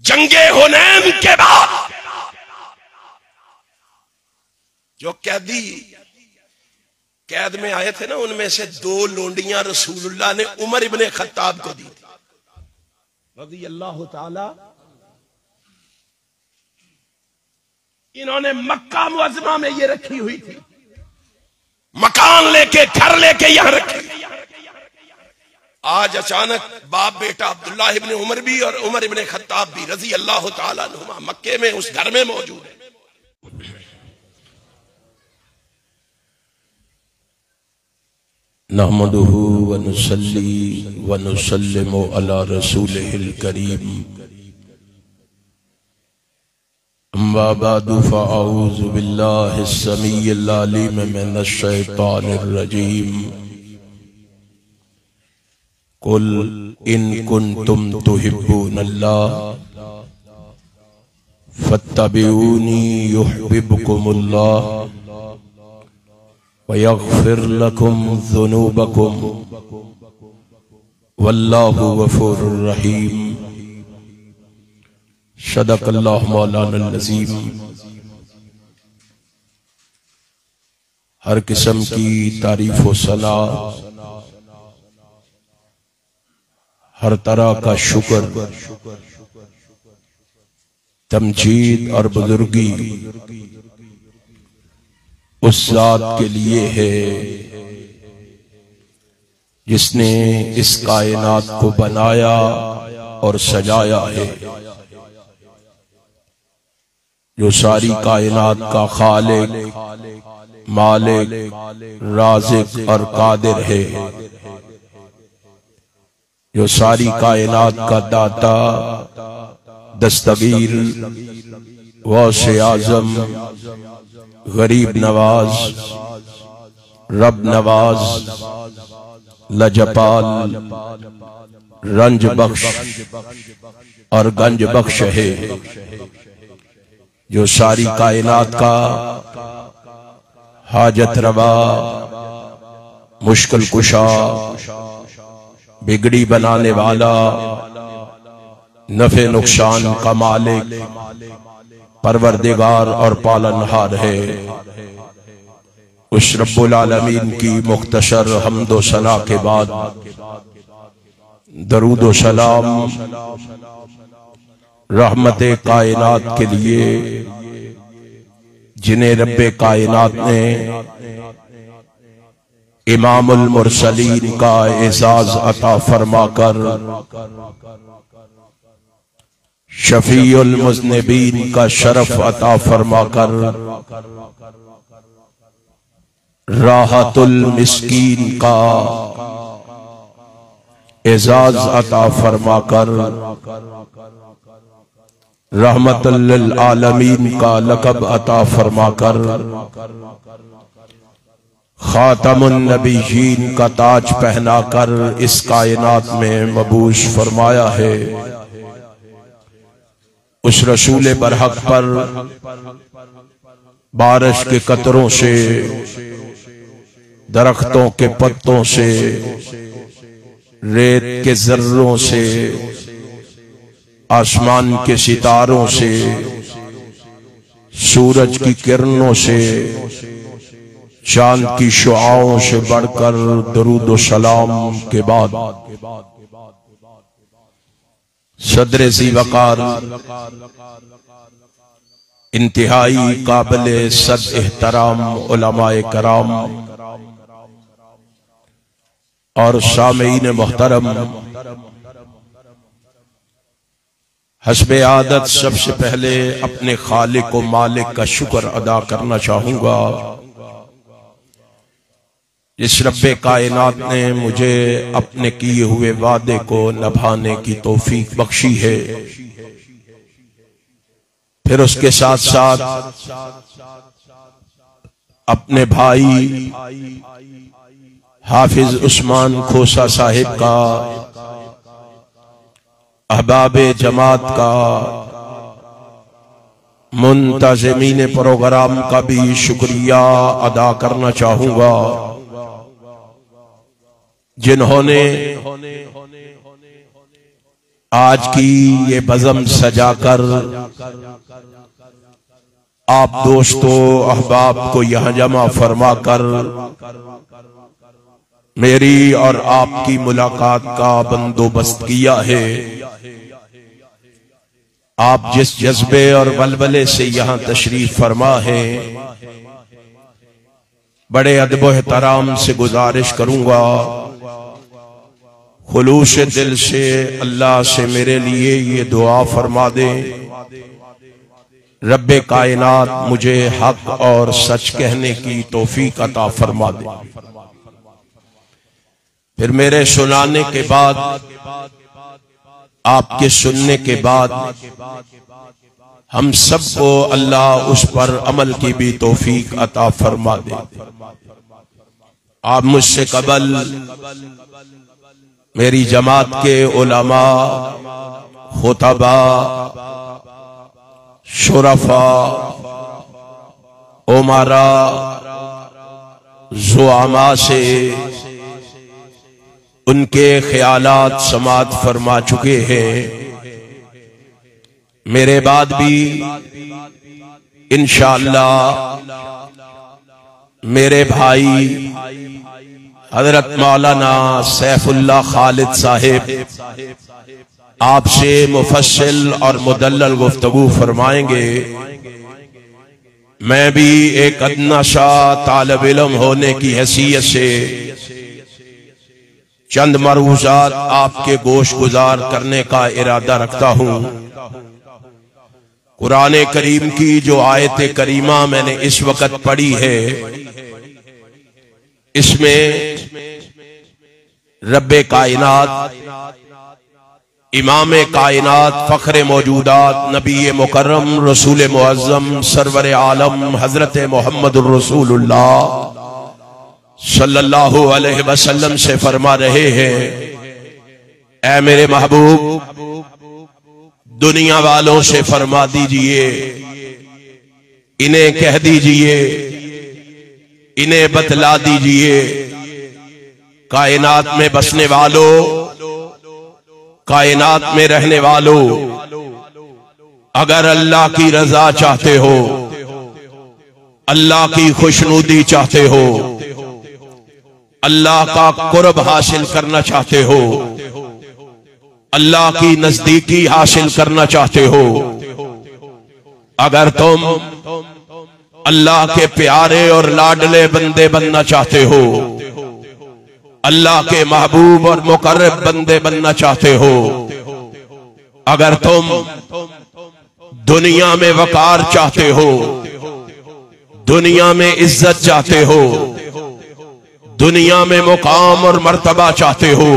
जंगे हुनैन के बाद जो कैदी कैद में आए थे ना, उनमें से 2 लोंडियां रसूलुल्लाह ने उमर इब्ने खत्ताब को दी थी रज़ी अल्लाह ताला। इन्होंने मक्का मुअज़्ज़मा में ये रखी हुई थी, मकान लेके घर लेके यहां रखी। आज अचानक बाप बेटा अब्दुल्लाह इब्ने उमर भी और उमर इब्ने खत्ताब भी रज़ी अल्लाह ताला अन्हुमा मक्के में उस घर में मौजूद है। नहमदुहु व नुसल्ली व नुसल्लिमु अला रसूलिहिल करीम, अम्मा बअदु फ़अऊज़ु बिल्लाहिस समीइल अलीम मिनश शैतानिर रजीम। कुल इन कुन्तुम तुहिब्बूनल्लाह फत्तबिऊनी युहब्बिबकुमुल्लाह व यग़फ़िर लकुम ज़ुनूबकुम वल्लाहु गफ़ूरुर रहीम। सदक़ल्लाहु मौलाना अज़ीम। हर किस्म की तारीफ व सना, हर तरह का शुक्र, तमजीद और बुजुर्गी उस जात के लिए है जिसने इस कायनात को बनाया और सजाया है, जो सारी कायनात का खालिक, मालिक, राज़िक और कादिर है, जो सारी कायनात का दाता, दस्तगीर, गौसे आज़म, गरीब नवाज, रब नवाज, लजपाल, रंज बख्श और गंज बख्श है, जो सारी कायनात का हाजत रवा, मुश्किल कुशा, बिगड़ी बनाने वाला, नफे नुकसान का मालिक, परवरदिगार और पालनहार है। उस रब्बुल आलमीन की मुख्तसर हम्दो सना के बाद दरूद व सलाम रहमते कायनात के लिए, जिन्हें रब्बे कायनात ने इमामुल मुरसलीन का एजाज अता फरमाकर शफीउल मुज़निबीन का शरफ अता फरमाकर राहतुल मिस्कीन का एजाज अता फरमाकर रहमतुल लिल आलमीन का लक़ब अता फरमाकर खातमुन नबीयीन का ताज पहनाकर इस कायनात में मबूस फरमाया है। उस रसूल बरहक पर बारिश के कतरों से, दरख्तों के पत्तों से, रेत के जर्रों से, आसमान के सितारों से, सूरज की किरणों से, चांद की शुआओं से बढ़कर दरूद व सलाम के बाद सदर ज़ी वक़ार, इंतहाई काबिल सद एहतराम उलमाए कराम और सामीन मोहतरम, हस्बे आदत सबसे पहले अपने खालिक व मालिक का शुक्र अदा करना चाहूंगा, जिस रब्बे कायनात ने मुझे अपने किए हुए वादे को निभाने की तौफीक बख्शी है। फिर उसके साथ साथ अपने भाई हाफिज उस्मान खोसा साहिब का, अहबाबे जमात का, मुंतज़िमीन प्रोग्राम का भी शुक्रिया अदा करना चाहूंगा, जिन्होंने आज की ये बज़म सजाकर आप दोस्तों अहबाब को यहाँ जमा फरमा कर मेरी और आपकी मुलाकात का बंदोबस्त किया है। आप जिस जज्बे और बलबले से यहाँ तशरीफ फरमा है, बड़े अदब एहतराम से गुजारिश करूंगा, खुलूस दिल से अल्लाह से मेरे लिए ये दुआ फरमा दे, रब्बे कायनात मुझे हक और सच कहने की तौफीक अता फरमा दे। फिर मेरे सुनाने के बाद, आपके सुनने के बाद हम सबको अल्लाह उस पर अमल की भी तौफीक अता फरमा दे। आप मुझसे कबल मेरी जमात के उलमा, खुतबा, शुरफा, उमरा, ज़ुआमा से उनके ख्यालात समात फरमा चुके हैं। मेरे बाद भी इंशाअल्लाह मेरे भाई हजरत मौलाना सैफुल्लाह खालिद साहिब आपसे मुफस्सिल और मुदल्लल गुफ्तगू फरमाएंगे। मैं भी एक अदना सा तालिब इल्म होने की हैसियत से चंद मरूज़ात आपके गोश गुजार करने का इरादा रखता हूँ। कुरान करीम की जो आयत करीमा मैंने इस वक्त पढ़ी है, इसमें रब्बे कायनात, इमाम कायनात, फख्रे मौजूदात, नबी मुकर्रम, रसूल मुअज़्ज़म, सरवर आलम हजरत मोहम्मदुर रसूलुल्लाह सल्लल्लाहु अलैहि वसल्लम से फरमा रहे हैं, ऐ मेरे महबूब, दुनिया वालों से फरमा दीजिए, इन्हें कह दीजिए, इन्हें बतला दीजिए, कायनात में बसने वालों, कायनात में रहने वालों, अगर अल्लाह की रजा चाहते हो, अल्लाह की खुशनुदी चाहते हो, अल्लाह का कुर्ब हासिल करना चाहते हो, अल्लाह की नजदीकी हासिल करना चाहते हो, अगर तुम अल्लाह के प्यारे और लाडले बंदे बनना चाहते हो, अल्लाह के महबूब और मुकर्रब बंदे बनना चाहते हो, अगर तुम दुनिया में वकार चाहते हो, दुनिया में इज्जत चाहते हो, दुनिया में मुकाम और मर्तबा चाहते हो,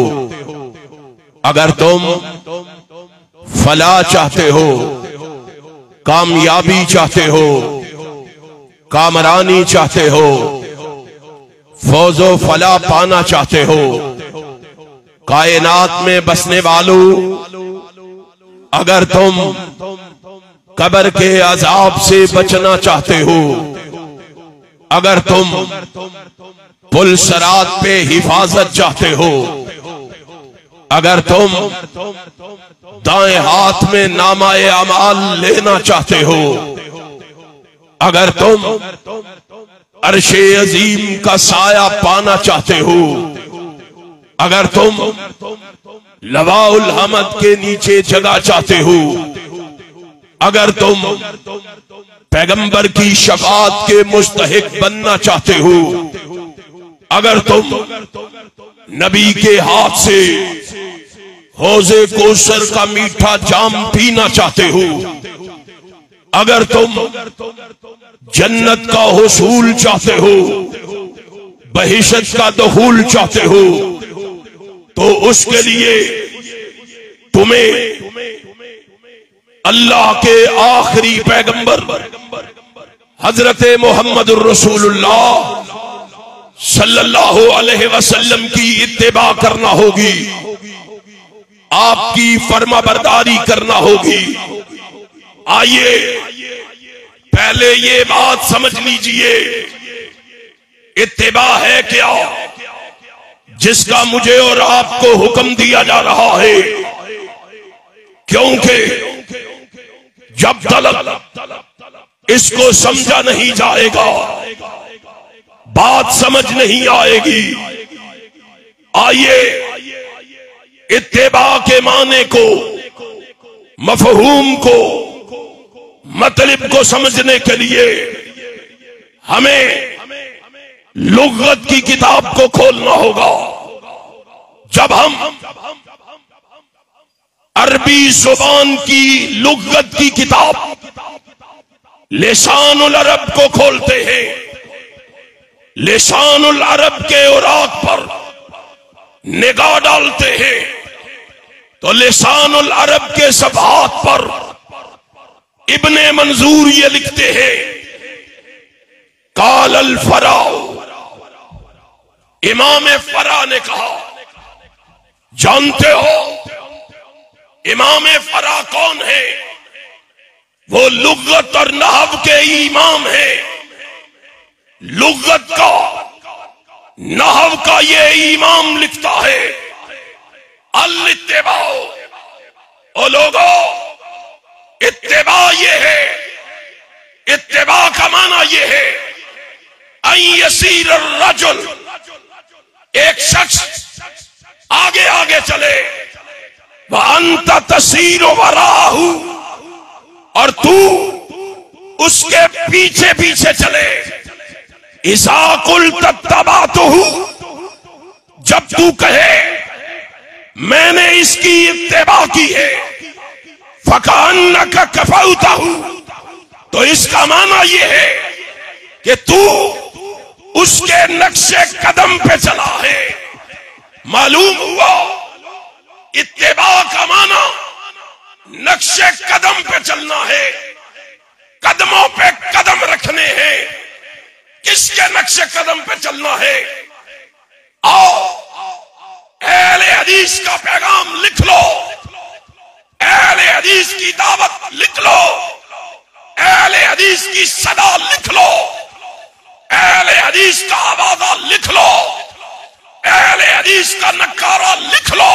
अगर तुम फलाह चाहते हो, कामयाबी चाहते हो, कामरानी चाहते हो, फौजो फलाह पाना चाहते हो, कायनात में बसने वालों, अगर तुम कब्र के अजाब से बचना चाहते हो, अगर तुम पुल सरात पे हिफाजत चाहते हो, अगर तुम दाएं हाथ में नामाए अमाल लेना चाहते हो, अगर तुम अर्शे अजीम का साया पाना चाहते हो, अगर तुम लवाउल हमद के नीचे जगह चाहते हो, अगर तुम पैगंबर की शफाअत के मुस्तहिक बनना चाहते हो, अगर तुम नबी के हाथ से हौज़े कौसर का मीठा जाम पीना चाहते हो, अगर तुम जन्नत का हुसूल चाहते हो, बहिशत का दुखूल चाहते हो, तो उसके लिए तुम्हें अल्लाह के आखिरी पैगंबर हजरत मोहम्मदुर रसूलुल्लाह सल्लल्लाहु अलैहि वसल्लम की इत्तिबा करना होगी, आपकी फर्माबरदारी करना होगी। आइए पहले ये बात समझ लीजिए, इत्तिबा है क्या जिसका मुझे और आपको हुक्म दिया जा रहा है। क्योंकि जब तक इसको समझा नहीं जाएगा बात समझ नहीं आएगी। आइए इत्तेबा के माने को, मफहूम को, मतलब को समझने के लिए हमें लुग़त की किताब को खोलना होगा। जब हम अरबी जुबान की लुग़त की किताब लिसानुल अरब को खोलते हैं, लिसानुल अरब के औराक पर निगाह डालते हैं तो लिसानुल अरब के सफ़हात पर इब्ने मंजूर ये लिखते हैं, काल अल फरा, इमाम फरा ने कहा। जानते हो इमाम फरा कौन है? वो लुग़त और नहव के इमाम है। लुग़त का, नहव का ये इमाम लिखता है अल इत्तिबा। ओ लोगो, इत्तिबा ये है, इत्तिबा का माना ये है अन यसीर रजुल, एक शख्स आगे आगे चले, व अंत तसीर वराहु, और तू उसके पीछे पीछे चले। इसा कुल तत्तबातुहु, जब तू कहे मैंने इसकी इत्तिबा की है, फकान्नका कफौतहु, तो इसका माना यह है कि तू उसके नक्शे कदम पे चला है। मालूम हुआ इत्तिबा का माना नक्शे कदम पे चलना है, कदमों पे कदम रखने हैं। किसके नक्शे कदम पे चलना है? आओ अहले हदीस का पैगाम लिख लो, अहले हदीस की दावत लिख लो, अहले हदीस की सदा लिख लो, अहले हदीस का आवाज़ा लिख लो, अहले हदीस का नकारा लिख लो।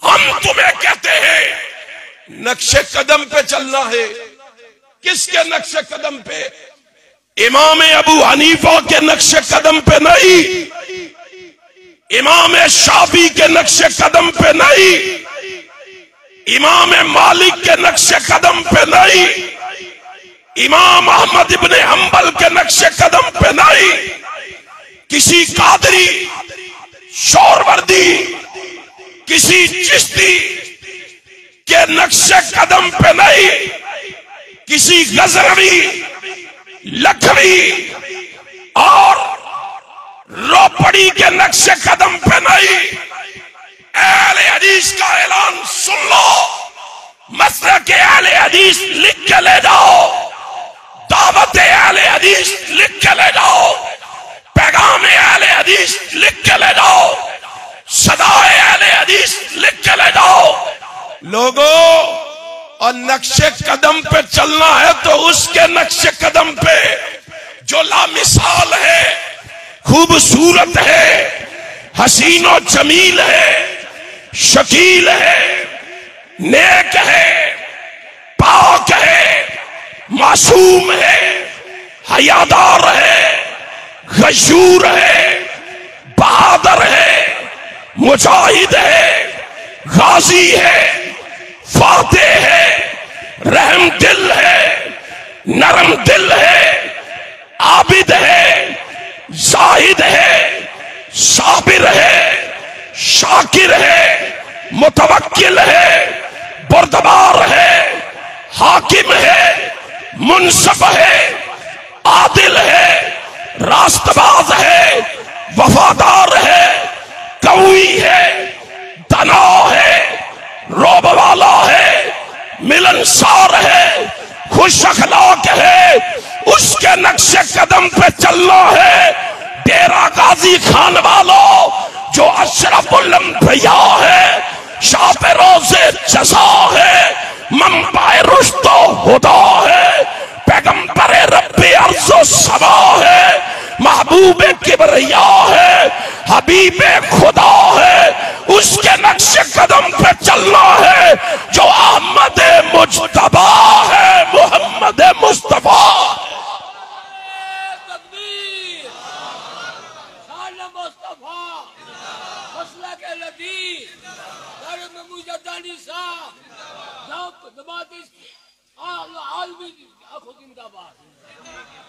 हम तुम्हें कहते हैं नक्शे कदम पे चलना है। किसके नक्शे कदम पे? इमाम अबू हनीफा के नक्शे कदम पे नहीं, इमाम शाफी के नक्शे कदम पे नहीं, इमाम मालिक के नक्शे कदम पे नहीं, इमाम अहमद इब्ने हंबल के नक्शे कदम पे नहीं, किसी कादरी, शौरवर्दी, किसी चिश्ती के नक्शे कदम पे नहीं, किसी गजनवी, लखवी और रोपड़ी के नक्शे कदम पे नहीं। अहले हदीस का ऐलान सुन लो, मसलक अहले हदीस लिख के ले जाओ, दावत अहले हदीस लिख के ले जाओ, पैगाम अहले हदीस लिख के ले जाओ, सदाए अहले हदीस लिख के ले जाओ। लोगों, और नक्शे कदम पे चलना है तो उसके नक्शे कदम पे जो लामिसाल है, खूबसूरत है, हसीन और जमील है, शकील है, नेक है, पाक है, मासूम है, हयादार है, गशूर है, बहादुर है, मुजाहिद है, गाजी है, फातेह है, रहम दिल है, नरम दिल है, आबिद है, जाहिद है, साबिर है, शाकिर है, मुतवक्किल है, बुर्दबार है, हाकिम है, मुनसफ है, आदिल है, रास्तबाज है, वफादार है, कवी है, दना है, रोब वाला है, मिलनसार है, खुश अखलाक है। उसके नक्शे कदम पे चलना है। डेरा गाजी खान वालों, जो अशरफुल अंबिया है, शाप रोज़े जज़ा है, मंबाए रुश्द व हुदा है, पैगंबर रब्बे अर्ज़ो समा है, महबूब किबरिया है, हबीब खुदा है। उसके नक्शे कदम पे चलना है। जो अहमद मुज्तबा है, मोहम्मद मुस्तफा।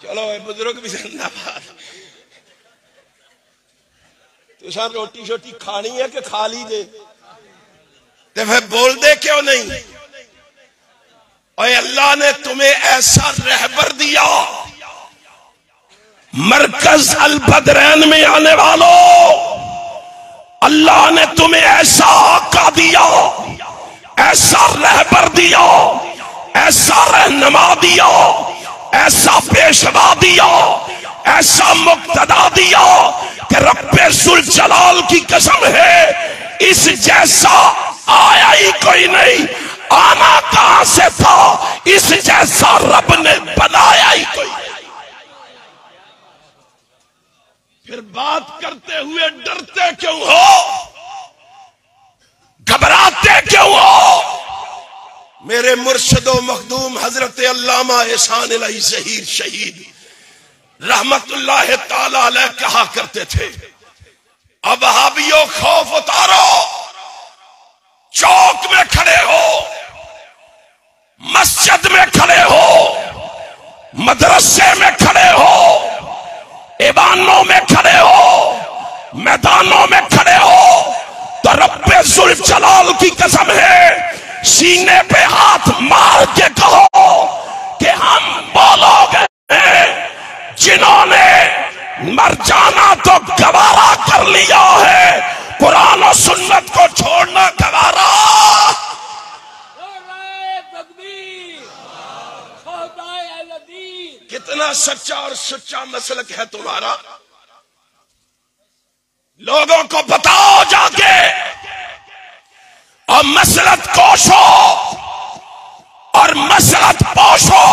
चलो बुजुर्ग भी जिंदाबाद। तुसा रोटी शोटी खानी है कि खा ली दे, तो फिर बोल दे क्यों नहीं? और अल्लाह ने तुम्हें ऐसा रहबर दिया, मरकज अल बदरैन में आने वालों, अल्लाह ने तुम्हें ऐसा आका दिया, ऐसा रहबर दिया, ऐसा रहनुमा दिया, ऐसा पेशवा दिया, ऐसा मुक्तदा दिया कि रब्बे जुल जलाल की कसम है, इस जैसा आया ही कोई नहीं। आना कहां से था, इस जैसा रब ने बनाया ही कोई नहीं। फिर बात करते हुए डरते क्यों हो, घबराते क्यों हो? मेरे मुर्शदो मखदूम हजरत अल्लामा एहसान इलाही ज़हीर शहीद रहमतुल्लाह ताला अलैह कहा करते थे, अब वहाबियों खौफ उतारो, चौक में खड़े हो, मस्जिद में खड़े हो, मदरसे में खड़े हो, ईवानों में खड़े हो, मैदानों में खड़े हो, तो रब्बे जुल जलाल की कसम है, सीने पे हाथ मार के कहो कि हम वो लोग हैं जिन्होंने मर जाना तो गवारा कर लिया है, कुरान और सुन्नत को छोड़ना गवारा। कितना सच्चा और सच्चा मसलक है तुम्हारा, लोगों को बताओ जाके, और मसलत कोशो और मसलत पोशो,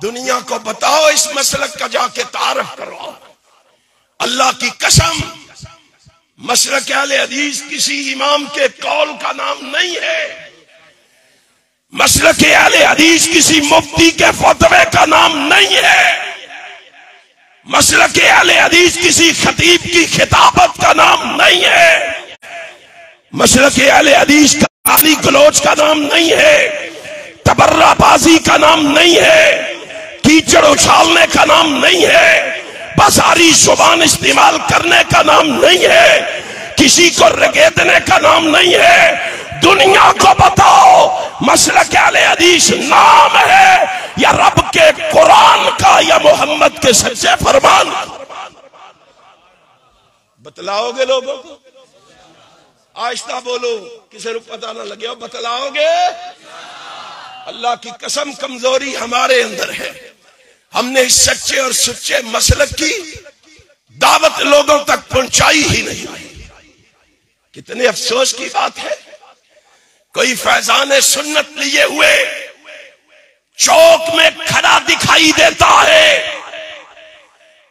दुनिया को बताओ, इस मसलक का जाके तारफ करो। अल्लाह की कसम, मसलक अहले हदीस किसी इमाम के कौल का नाम नहीं है, मसलक अहले हदीस किसी मुफ्ती के फतवे का नाम नहीं है, मसलक अहले हदीस किसी खतीब की खिताबत का नाम नहीं है, मसलक अहले हदीस का गाली गलौज का नाम नहीं है, तबर्राबाजी का नाम नहीं है, कीचड़ उछालने का नाम नहीं है, बाजारी जुबान इस्तेमाल करने का नाम नहीं है, किसी को रगेदने का नाम नहीं है। दुनिया को बताओ, मसलक अहले हदीस नाम है या रब के कुरान का या मोहम्मद के सच्चे फरमान? बतलाओगे लोगों को? आहिस्ता बोलो, किसी को पता ना लगे, बतलाओगे? अल्लाह की कसम, कमजोरी हमारे अंदर है, हमने इस सच्चे और सच्चे मसलक की दावत लोगों तक पहुंचाई ही नहीं। कितने अफसोस की बात है, कोई फैजान सुन्नत लिए हुए चौक में खड़ा दिखाई देता है,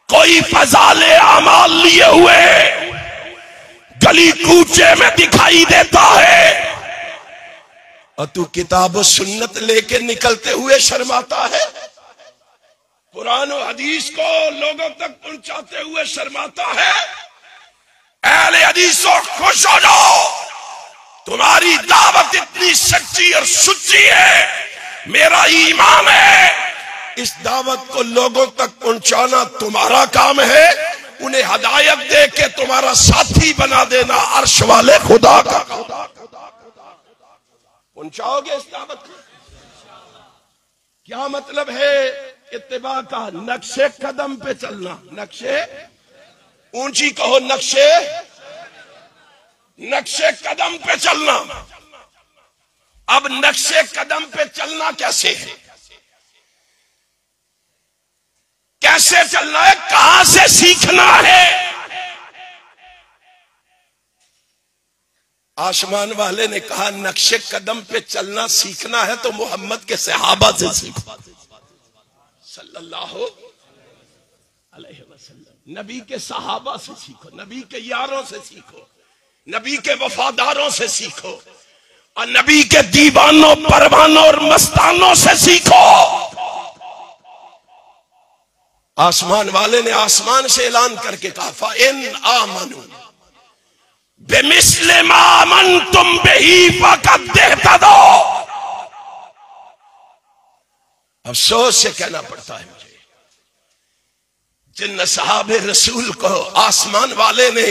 कोई फजाले अमाल लिए हुए गली कूचे में दिखाई देता है, और तू किताब सुन्नत लेके निकलते हुए शर्माता है, कुरान और हदीस को लोगों तक पहुंचाते हुए शर्माता है। अहले हदीसों खुश हो जाओ, तुम्हारी दावत इतनी सच्ची और सच्ची है, मेरा ईमान है, इस दावत को लोगों तक पहुंचाना तुम्हारा काम है, उन्हें हदायत दे के तुम्हारा साथी बना देना अर्श वाले खुदा का। पहुंचाओगे इस दावत को? क्या मतलब है इत्तिबा का? नक्शे कदम पे चलना, नक्शे ऊंची कहो, नक्शे कदम पे चलना। अब नक्शे कदम पे चलना कैसे है, कैसे चलना है, कहां से सीखना है? आसमान वाले ने कहा नक्शे कदम पे चलना सीखना है तो मोहम्मद के सहाबा से सीखो, सल्लल्लाहु अलैहि वसल्लम। नबी के सहाबा से सीखो, नबी के यारों से सीखो, नबी के वफादारों से सीखो। और नबी के दीवानों, परवानों और मस्तानों से सीखो। आसमान वाले ने आसमान से ऐलान करके कहा, फ़इन आमनू बिमिस्लि मा आमनतुम बिही फ़क़द इहतदौ। अफसोस से कहना पड़ता है मुझे, जिन सहाबे रसूल को आसमान वाले ने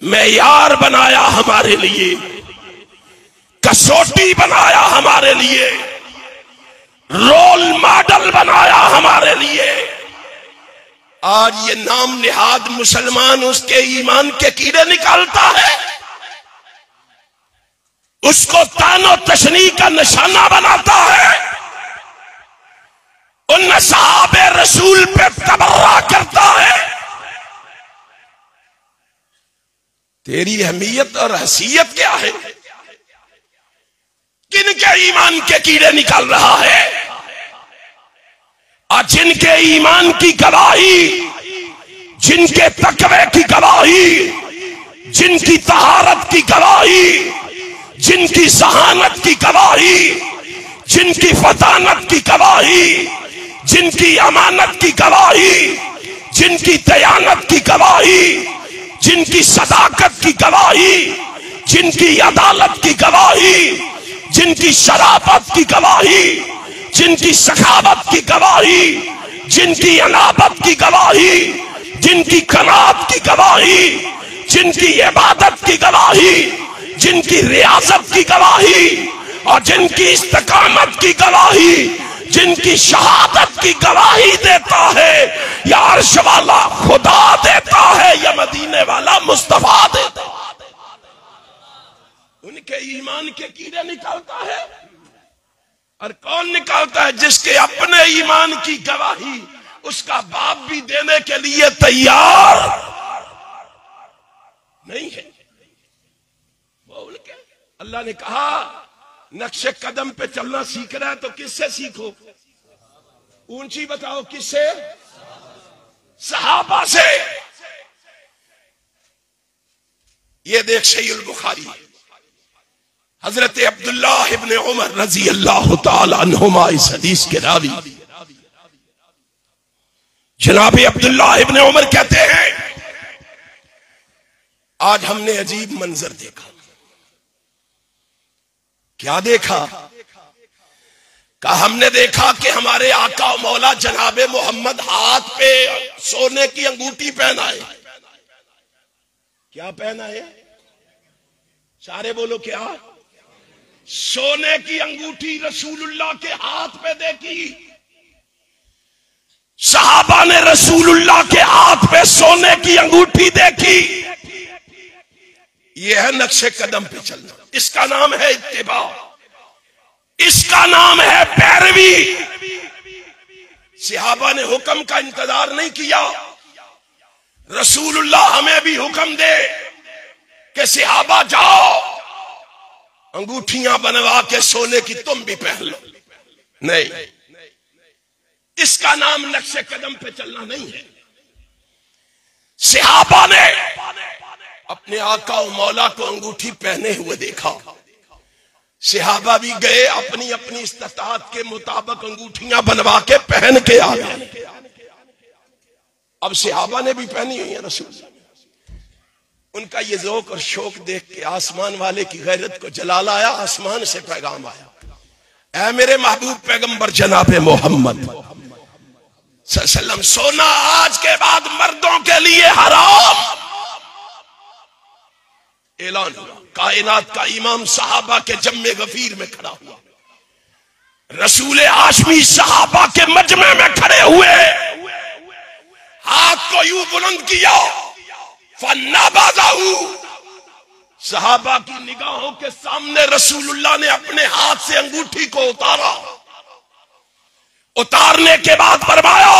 मेयार बनाया हमारे लिए, कसौटी बनाया हमारे लिए, रोल मॉडल बनाया हमारे लिए, आज ये नाम निहाद मुसलमान उसके ईमान के कीड़े निकालता है, उसको तानो तशनी का निशाना बनाता है, उन सहाबे रसूल पे तबर्रा करता है। तेरी अहमियत और हैसियत क्या है? किनके ईमान के कीड़े निकाल रहा है? और जिनके ईमान की गवाही, जिनके तकवे की गवाही, जिनकी तहारत की गवाही, जिनकी सहानत की गवाही, जिनकी फतानत की गवाही, जिनकी अमानत की गवाही, जिनकी दयानत की गवाही, जिनकी सदाकत की गवाही, जिनकी अदालत की गवाही, जिनकी शराफत की गवाही, जिनकी सखावत की गवाही, जिनकी अनाबत की गवाही, जिनकी कनात की गवाही, जिनकी इबादत की गवाही, जिनकी रियासत की गवाही और जिनकी इस्तकामत की गवाही, जिनकी शहादत की गवाही देता है या अर्श वाला खुदा देता है या मदीने वाला मुस्तफा देता है, उनके ईमान के कीड़े निकालता है। और कौन निकालता है? जिसके अपने ईमान की गवाही उसका बाप भी देने के लिए तैयार नहीं है। बोल के अल्लाह ने कहा, नक्शे कदम पे चलना सीख रहा है तो किससे सीखो? ऊंची बताओ, किससे? सहाबा से। ये देख सहीह बुखारी, हजरत अब्दुल्लाह इब्न उमर रजी अल्लाह तआला अन्हुमा इस हदीस के रावी जनाब अब्दुल्लाह इब्न उमर कहते हैं, आज हमने अजीब मंजर देखा। क्या देखा? कहा हमने देखा कि हमारे आका मौला जनाबे मोहम्मद हाथ पे सोने की अंगूठी पहनाए। क्या पहना है? सारे बोलो क्या? सोने की अंगूठी रसूलुल्लाह के हाथ पे देखी। सहाबा ने रसूलुल्लाह के हाथ पे सोने की अंगूठी देखी। यह है नक्शे कदम पे चलना। इसका नाम है इत्तिबा, इसका नाम है पैरवी। सहाबा ने हुक्म का इंतजार नहीं किया। रसूलुल्लाह हमें भी हुक्म दे कि सहाबा जाओ अंगूठियां बनवा के सोने की तुम भी पहन लो। नहीं, इसका नाम नक्शे कदम पे चलना नहीं है। सहाबा ने अपने आका और मौला को अंगूठी पहने हुए देखा। सहाबा भी गए, अपनी अपनी इस्तात के मुताबिक अंगूठियां बनवा के पहन के आ गए। अब सहाबा ने भी पहनी हुई है रसूल। उनका ये ज़ौक़ और शौक देख के आसमान वाले की गैरत को जलाल आया। आसमान से पैगाम आया, ऐ मेरे महबूब पैगंबर जनाबे मोहम्मद सल्लल्लाहु, सोना आज के बाद मर्दों के लिए हराम। ऐलान हुआ। कायनात का इमाम सहाबा के जम्मे गफीर में खड़ा हुआ। रसूल हाशमी सहाबा के मजमे में खड़े हुए, हाथ को यूं बुलंद किया, फन्नाबाज़हू। सहाबा की निगाहों के सामने रसूलुल्लाह ने अपने हाथ से अंगूठी को उतारा। उतारने के बाद फरमाया,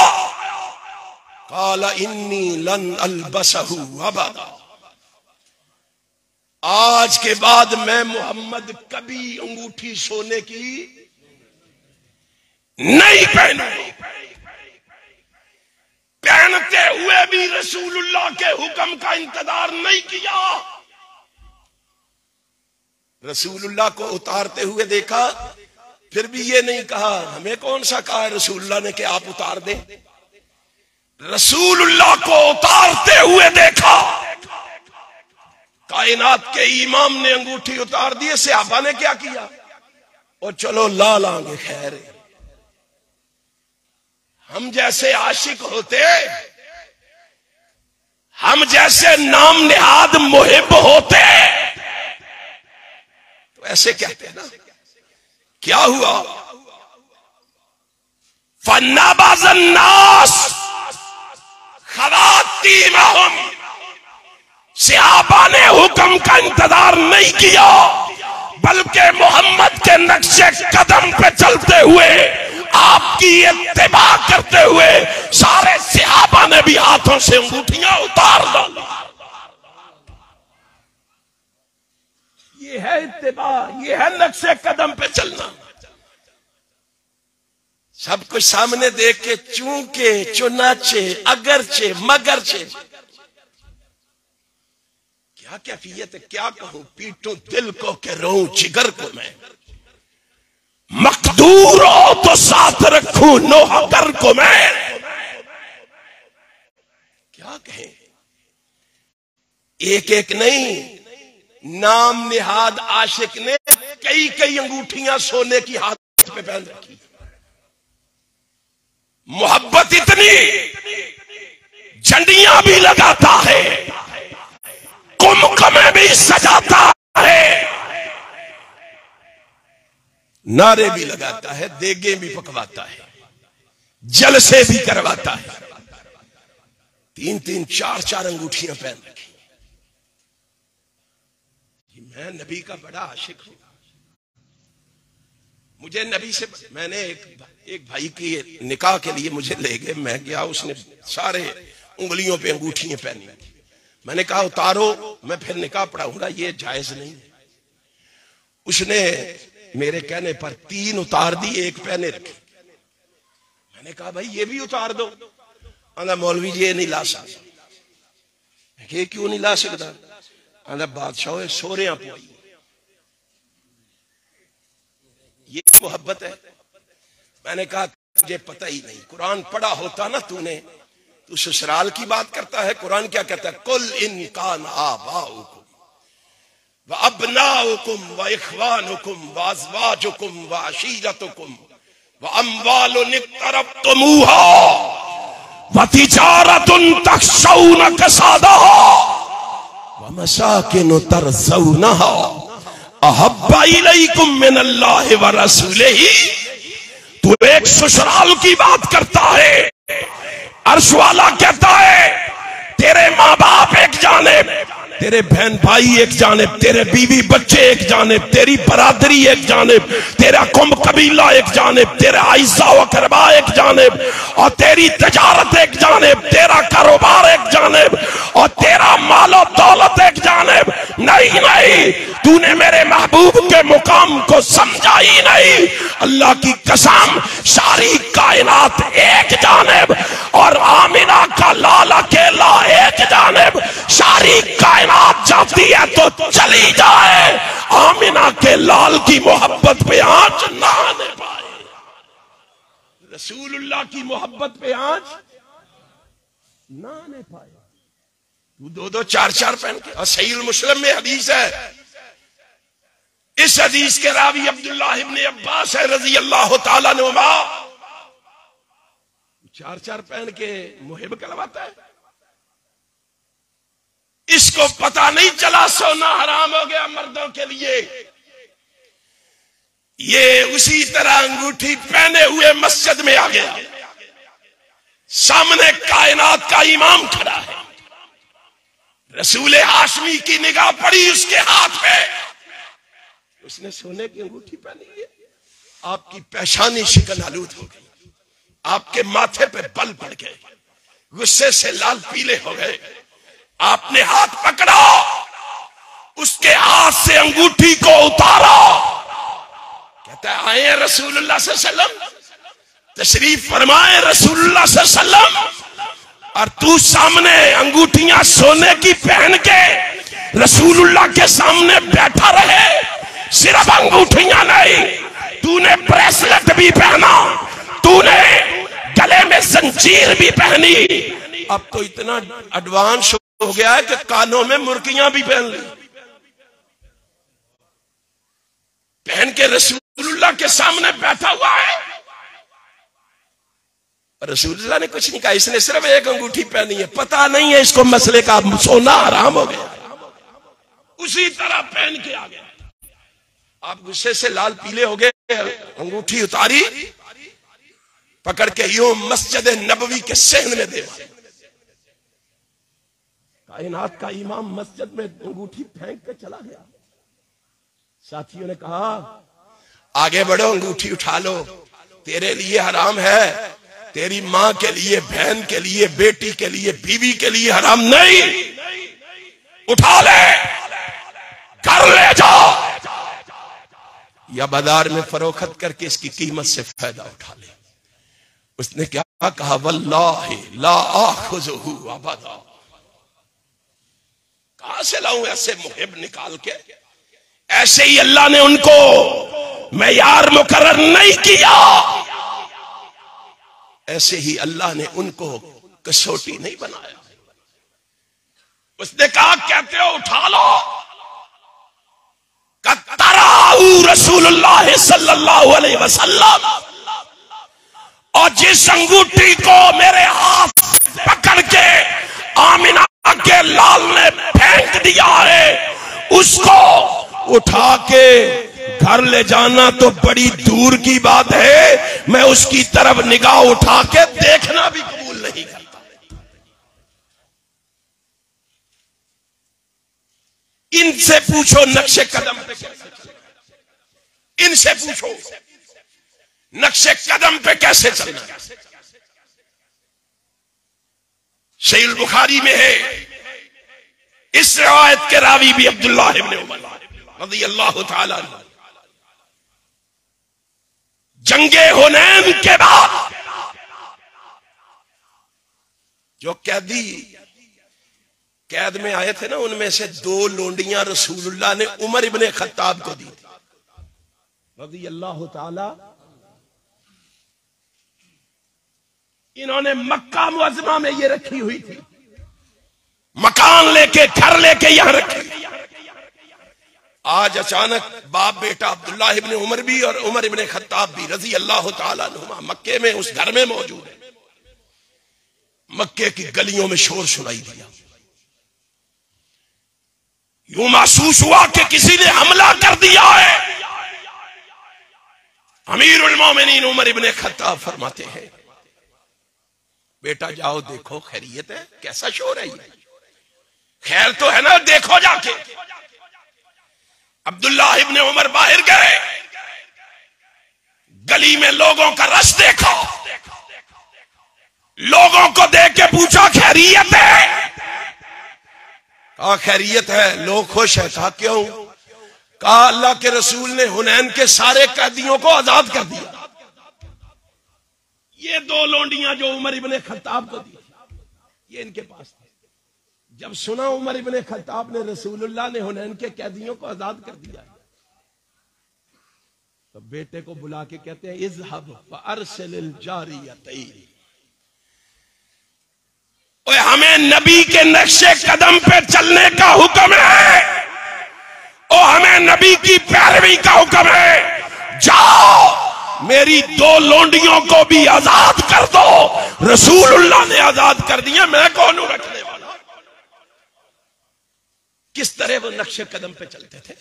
काला इन्नी लन अलबसहू अबदा, आज के बाद मैं मोहम्मद कभी अंगूठी सोने की नहीं पहनूंगा। पहनते हुए भी रसूलुल्लाह के हुक्म का इंतजार नहीं किया। रसूलुल्लाह को उतारते हुए देखा, फिर भी ये नहीं कहा, हमें कौन सा कहा है रसूलुल्लाह ने कि आप उतार दें। रसूलुल्लाह को उतारते हुए देखा, कायनात के इमाम ने अंगूठी उतार दी, सहाबा ने क्या किया, और चलो ला लांगे खैर। हम जैसे आशिक होते, हम जैसे नाम निहाद मुहिब होते तो ऐसे कहते हैं ना। क्या हुआ, फन्नाबाज़न्नास खवातीमहुम, सहाबा ने हुक्म का इंतजार नहीं किया, बल्कि मोहम्मद के नक्शे कदम पे चलते हुए, आपकी इत्तिबा करते हुए सारे सहाबा ने भी हाथों से अंगूठियां उतार डाली। ये है इत्तिबा, ये है नक्शे कदम पे चलना। सब कुछ सामने देख के चूंके चुनाचे अगरचे मगरचे, क्या कैफियत है, क्या कहूं, पीटूं दिल को के रोऊं जिगर को मैं, मकदूर हो तो साथ रखूं नौकर को मैं, क्या कहें। एक एक नहीं, नाम निहाद आशिक ने कई कई अंगूठियां सोने की हाथ पे पहन रखी। मोहब्बत इतनी, झंडियां भी लगाता है, कुमकुमे भी सजाता है, नारे भी लगाता है, देगे भी पकवाता है, जलसे भी करवाता है। 3-3 4-4 अंगूठियां पहन रखी। मैं नबी का बड़ा आशिक हूं। मुझे नबी से, मैंने एक भाई की निकाह के लिए मुझे ले गए, मैं गया, उसने सारे उंगलियों पे अंगूठियां पहनी। मैंने कहा उतारो, मैं फिर निकाह पढ़ाऊंगा, ये जायज नहीं। उसने मेरे कहने पर 3 उतार दी, 1 पहने रखी। मैंने कहा भाई ये भी उतार दो। आंदा मौलवी जी ये नहीं ला सकता। ये क्यों नहीं ला सकता? आंदा बादशाह सोहरियां पवाई। ये मोहब्बत है। मैंने कहा तुझे पता ही नहीं, कुरान पढ़ा होता ना तूने, तू ससुराल की बात करता है। कुरान क्या कहता है? कुल इन कान आबाउकुम व अबनाउकुम व इख्वानुकुम व अज़वाजुकुम व अशीरतुकुम व अम्वालुन इक़्तरफ्तुमूहा व तिजारतुन तख़शौना कसादहा व मसाकिन तरज़ौनहा अहब्बा इलैकुम मिनल्लाहि व रसूलिही। तू एक ससुराल की बात करता है, अर्श वाला कहता है तेरे माँ बाप एक जानिब, तेरे बहन भाई एक जानिब, तेरे बीवी बच्चे एक जानिब, तेरी बरादरी एक जानिब, तेरा कुम कबीला एक जानिब, तेरा आइज़ा व अक़रबा एक जानिब, और तेरी तजारत एक जानिब, तेरा कारोबार एक जानिब, और तेरा मालो दौलत एक जानिब। नहीं नहीं, तूने मेरे महबूब के मुकाम को समझा ही नहीं। अल्लाह की कसम, सारी कायनात एक जानिब और आमिना का लाल अकेला एक जानिब। सारी कायनात जाती है तो चली जाए, आमिना के लाल की मोहब्बत पे आंच ना आने पाए। रसूलुल्लाह की मोहब्बत पे आंच ना आने पाए। तू 2-2 4-4 पहन के। और सही मुस्लिम में हदीस है, इस हदीस के रावी अब्दुल्लाह इब्न अब्बास है रजी अल्लाह तआला अन्हुमा। 4-4 पहन के मुहिब कहलाता है। इसको पता नहीं चला सोना हराम हो गया मर्दों के लिए। ये उसी तरह अंगूठी पहने हुए मस्जिद में आ गया, सामने कायनात का इमाम खड़ा है, रसूल हाशमी की निगाह पड़ी उसके हाथ पे, उसने सोने की अंगूठी पहनी है। आपकी पेशानी शिकन आलूद हो गई, आपके माथे पे बल पड़ गए, गुस्से से लाल पीले हो गए। आपने हाथ पकड़ा, उसके हाथ से अंगूठी को उतारा। कहता है आए रसूलुल्लाह सल्लल्लाहु अलैहि वसल्लम, तशरीफ फरमाए रसूलुल्लाह सल्लल्लाहु अलैहि वसल्लम, और तू सामने अंगूठियां सोने की पहन के रसूलुल्लाह के सामने बैठा रहे। सिर्फ अंगूठियां नहीं, तूने ब्रेसलेट भी पहना, तूने गले में जंजीर भी पहनी। अब तो इतना एडवांस हो गया है कि कानों में मुर्गियां भी पहन ली, पहन के रसूलुल्लाह के सामने बैठा हुआ है। रसूलुल्लाह ने कुछ नहीं कहा, इसने सिर्फ एक अंगूठी पहनी है, पता नहीं है इसको मसले का, सोना हराम हो गया, उसी तरह पहन के आ गया। आप गुस्से से लाल पीले हो गए, अंगूठी उतारी, पकड़ के यूं मस्जिद नबवी के सहन में दे। कायनात का इमाम मस्जिद में अंगूठी फेंक के चला गया। साथियों ने कहा आगे बढ़ो, अंगूठी उठा लो, तेरे लिए हराम है, तेरी मां के लिए, बहन के लिए, बेटी के लिए, बीवी के लिए हराम नहीं। उठा ले, घर ले जाओ या बाजार में फरोख्त करके इसकी कीमत से फायदा उठा ले। उसने क्या कहा, वल्लाहि ला आखुज़हु अबदा। कहां से लाऊं ऐसे मुहिब निकाल के? ऐसे ही अल्लाह ने उनको मेयार मुकर्रर नहीं किया, ऐसे ही अल्लाह ने उनको कसौटी नहीं बनाया। उसने कहा कहते हो उठा लो, कतराऊ रसूलुल्लाह सल्लल्लाहु अलैहि वसल्लम, और जिस अंगूठी को मेरे हाथ से पकड़ के आमिना के लाल ने फेंक दिया है, उसको उठा के घर ले जाना तो बड़ी दूर की बात है, मैं उसकी तरफ निगाह उठा के देखना भी कबूल नहीं करता। इनसे पूछो नक्शे कदम पे कैसे चलना, इनसे पूछो नक्शे कदम पे कैसे चलना। सहीह बुखारी में है, इस रिवायत के रावी भी अब्दुल्लाह इब्न उमर रज़ी अल्लाह ताला अन्हु, जंगे हुनैन के बाद जो कैदी कैद में आए थे ना, उनमें से 2 लोंडियां रसूलुल्लाह ने उमर इब्ने खत्ताब को दी थी रज़ी अल्लाह ताला। इन्होंने मक्का मुअज़्ज़मा में ये रखी हुई थी, मकान लेके, घर लेके यहां रखी। आज अचानक बाप बेटा अब्दुल्लाह इब्ने उमर भी और उमर इब्ने खत्ताब भी रज़ी अल्लाह ताला अन्हुमा मक्के में उस घर में मौजूद है। मक्के की गलियों में शोर सुनाई दिया, यूं महसूस हुआ कि किसी ने हमला कर दिया है। अमीरुल मोमिनीन उमर इब्ने खत्ताब फरमाते हैं, बेटा जाओ देखो खैरियत है, कैसा शोर है ये, खैर तो है ना, देखो जाके। अब्दुल्लाह इब्ने उमर बाहर गए, गली में लोगों का रश देखा, लोगों को देख के पूछा खैरियत है? कहा खैरियत है। लोग खुश है। कहा क्यों? कहा अल्लाह के रसूल ने हुनैन के सारे कैदियों को आजाद कर दिया। ये 2 लोंडियां जो उमर इब्ने खत्ताब को दी, ये इनके पास थी। जब सुना उमर इब्ने खत्ताब ने रसूलुल्लाह ने हुनैन के कैदियों को आजाद कर दिया, तो बेटे को बुला के कहते हैं इज़हब फअरसिल जारियतैन, ओए हमें नबी के नक्शे कदम पे चलने का हुक्म है, और हमें नबी की पैरवी का हुक्म है। जाओ मेरी 2 लोंडियों को भी आजाद कर दो। रसूलुल्लाह ने आजाद कर दिया, मैं कौन हूं रखने वाला। किस तरह वो नक्शे कदम पे चलते थे।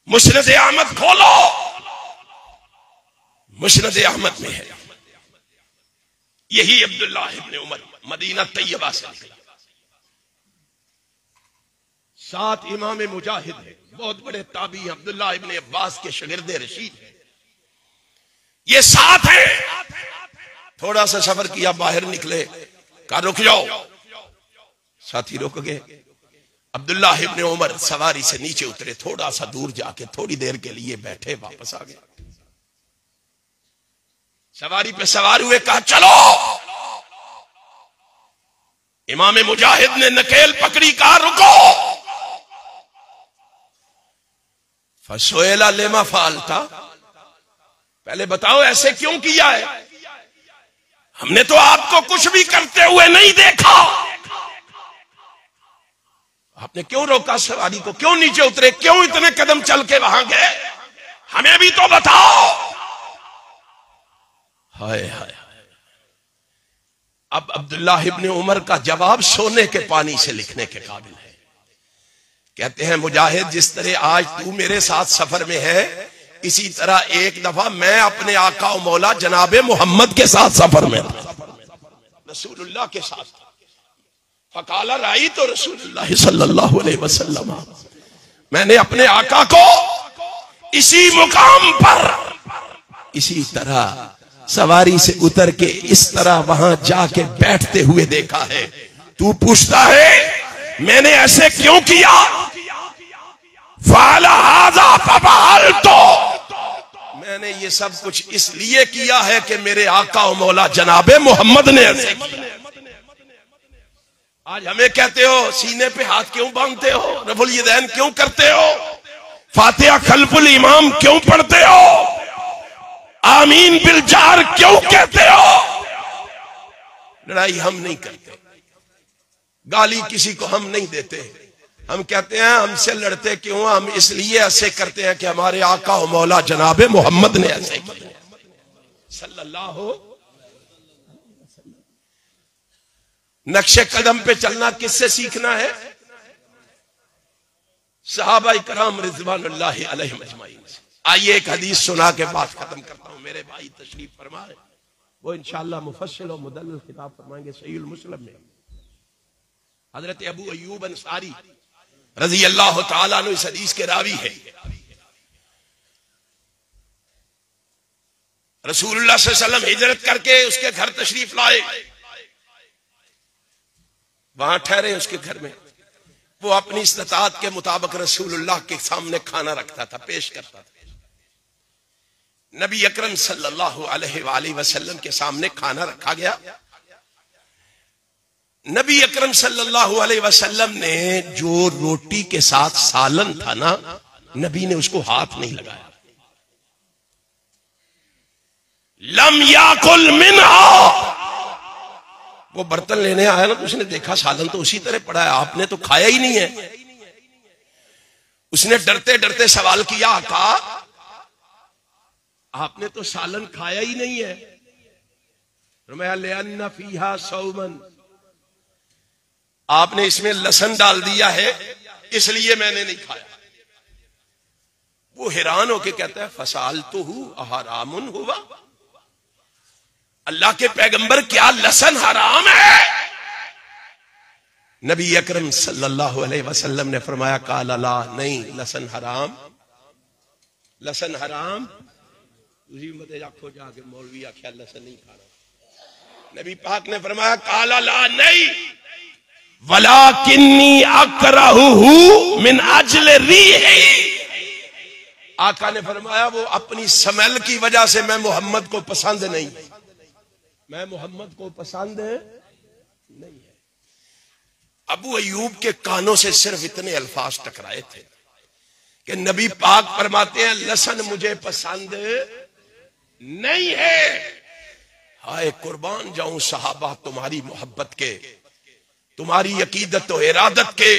मुस्नद अहमद खोलो, मुस्नद अहमद में है यही अब्दुल्लाह इब्ने उमर मदीना तैयबा से निकला। 7 इमाम मुजाहिद है, बहुत बड़े ताबी अब्दुल्लाह इब्ने अब्बास के शागिर्द रशीद है। ये 7 हैं। थोड़ा सा सफर किया, बाहर निकले, कहा रुक जाओ। साथी रुक गए। अब्दुल्लाह इब्ने उमर सवारी से नीचे उतरे, थोड़ा सा दूर जाके थोड़ी देर के लिए बैठे, वापस आ गए। सवारी पे सवार हुए, कहा चलो। इमाम मुजाहिद ने नकेल पकड़ी, कहा रुको। फसोएला लेमा फालता, पहले बताओ ऐसे क्यों किया है? हमने तो आपको कुछ भी करते हुए नहीं देखा। आपने क्यों रोका सवारी को? क्यों नीचे उतरे? क्यों इतने कदम चल के वहां गए? हमें भी तो बताओ। हाय हाय। अब अब्दुल्ला इब्ने उमर का जवाब सोने के पानी से लिखने के काबिल है। कहते हैं मुजाहिद, जिस तरह आज तू मेरे साथ सफर में है, इसी तरह एक दफा मैं अपने आका और मौला जनाबे मोहम्मद के साथ सफर में था, रसूलुल्लाह के साथ। फकाला राई तो रसूलुल्लाह सल्लल्लाहु अलैहि वसल्लम, मैंने अपने आका को इसी मुकाम पर इसी तरह सवारी से उतर के इस तरह वहां जाके बैठते हुए देखा है। तू पूछता है मैंने ऐसे क्यों किया? फाला हाजा फफअल, तो मैंने ये सब कुछ इसलिए किया है कि मेरे आका और मौला जनाबे मोहम्मद ने ऐसे किया। आज हमें कहते हो सीने पे हाथ क्यों बांधते हो, रफुल यदैन क्यों करते हो, फातिहा खल्फुल इमाम क्यों पढ़ते हो, आमीन बिल जार क्यों कहते हो? लड़ाई हम नहीं करते, गाली किसी को हम नहीं देते। हम कहते हैं हमसे लड़ते क्यों? हम इसलिए ऐसे करते हैं कि हमारे आका और मौला जनाबे मोहम्मद ने ऐसे किया सल्लल्लाहु। नक्शे कदम पे चलना किससे सीखना है? सहाबा इकराम रिज़वानुल्लाहि अलैहिम अजमाइन से। आइए एक हदीस सुना के बात खत्म करता हूं। मेरे भाई तशरीफ फरमाए, वो इंशाअल्लाह मुफस्सिल और मुदल्लल किताब फरमाएंगे सहीहुल मुस्लिम में। हजरत अबू अय्यूब अंसारी रजी अल्लाह तआला अन्हु इस हदीस के रावी है। रसूलुल्लाह सल्लल्लाहु अलैहि वसल्लम हिजरत करके उसके घर तशरीफ लाए, वहां ठहरे उसके घर में। वो अपनी इस्तात के मुताबिक रसूलुल्लाह के सामने खाना रखता था, पेश करता था। नबी अकरम सल्लल्लाहु अलैहि वसल्लम के सामने खाना रखा गया। नबी अकरम सल्लल्लाहु अलैहि वसल्लम ने जो रोटी के साथ सालन था ना, नबी ने उसको हाथ नहीं लगाया। लम याकुल मिनहा, वो बर्तन लेने आया ना तो उसने देखा सालन तो उसी तरह पड़ा है, आपने तो खाया ही नहीं है। उसने डरते डरते सवाल किया, आका आपने तो सालन खाया ही नहीं है। फरमाया लिअन्ना फीहा सौमन, आपने इसमें लहसुन डाल दिया है इसलिए मैंने नहीं खाया। वो हैरान होके कहता है फसालतुहु अहरामुन हुआ, अल्लाह के पैगंबर क्या लहसुन हराम है? नबी अकरम सल्लल्लाहु अलैहि वसल्लम ने फरमाया काला ला, नहीं लहसुन हराम, लहसुन हराम। उसी मत आखो जाके मौलवी आख्या लहसुन नहीं खाना। नबी पाक ने फरमाया काला ला नहीं, वलाकिन्नी अकरहुहु मिन अजल रीही, आका ने फरमाया वो अपनी स्मेल की वजह से मैं मोहम्मद को पसंद नहीं, मैं मोहम्मद को पसंद नहीं है। अबू अय्यूब के कानों से सिर्फ इतने अल्फाज टकराए थे कि नबी पाक फरमाते हैं लहसुन मुझे पसंद नहीं है। हाय कुर्बान जाऊं सहाबा तुम्हारी मोहब्बत के, तुम्हारी अकीदत और इरादत के,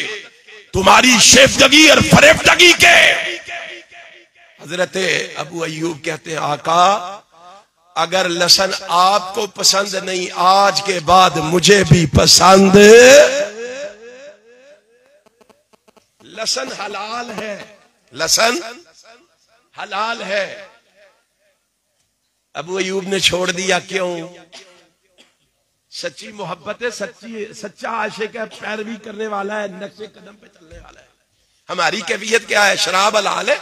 तुम्हारी शेफदगी और फरेबदगी के। हजरत अबू अय्यूब कहते हैं आका अगर लहसुन आपको पसंद नहीं, आज के बाद मुझे भी पसंद। लहसुन हलाल है, लहसुन हलाल है। अबू अय्यूब ने छोड़ दिया, क्यों? सच्ची मोहब्बत है, सच्चा आशिक है, पैरवी करने वाला है, नक्शे कदम पे चलने वाला है। हमारी कैफियत क्या है? शराब हलाल है,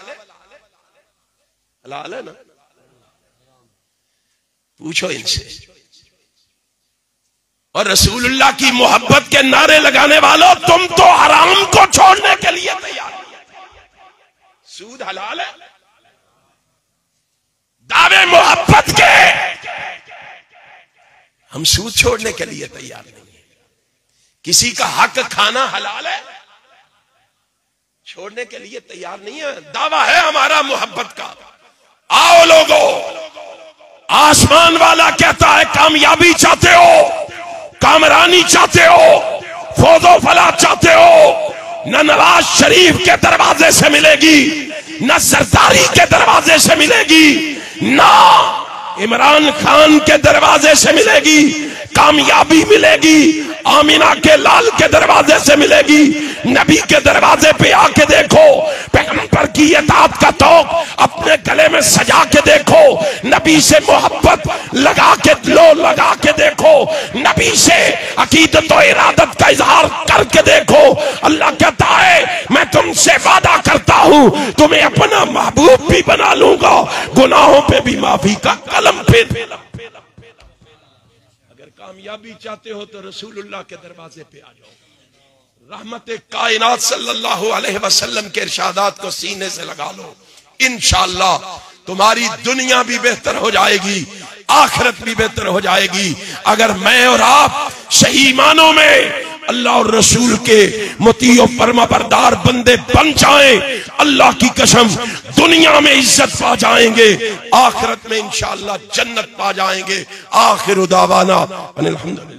हलाल है ना? पूछो इनसे। और रसूलुल्लाह की मोहब्बत के नारे लगाने वालों, तुम तो हराम को छोड़ने के लिए तैयार। सूद हलाल है, दावे मोहब्बत के, हम सूद छोड़ने के लिए तैयार नहीं है। किसी का हक खाना हलाल है, छोड़ने के लिए तैयार नहीं है। दावा है हमारा मोहब्बत का। आओ लोगों, आसमान वाला कहता है कामयाबी चाहते हो, कामरानी चाहते हो, फौजो फला चाहते हो, न नवाज शरीफ के दरवाजे से मिलेगी, न जरदारी के दरवाजे से मिलेगी, ना इमरान खान के दरवाजे से मिलेगी। कामयाबी मिलेगी आमिना के लाल के दरवाजे से मिलेगी। नबी के दरवाजे पे आके देखो, पैगंबर की इताअत का तौक अपने गले में सजा के देखो, नबी से मोहब्बत लगा के देखो, नबी से अकीदत और इरादत का इजहार करके देखो। अल्लाह कहता है मैं तुमसे वादा करता हूं तुम्हें अपना महबूब भी बना लूंगा, गुनाहों पे भी माफी का कलम फेर। कामयाबी चाहते हो तो रसूलुल्लाह के दरवाजे पे आ जाओ। रहमत कायनात सल्लल्लाहु अलैहि वसल्लम के इरशादात को सीने से लगा लो, इंशाअल्लाह तुम्हारी दुनिया भी बेहतर हो जाएगी, आखिरत भी बेहतर हो जाएगी। अगर मैं और आप सही मानों में अल्लाह और रसूल के मुती और फरमाबरदार बंदे बन जाएं, अल्लाह की कसम दुनिया में इज्जत पा जाएंगे, आखिरत में इंशाअल्लाह जन्नत पा जाएंगे। आखिर दावाना अनिल हम्दुलिल्लाह।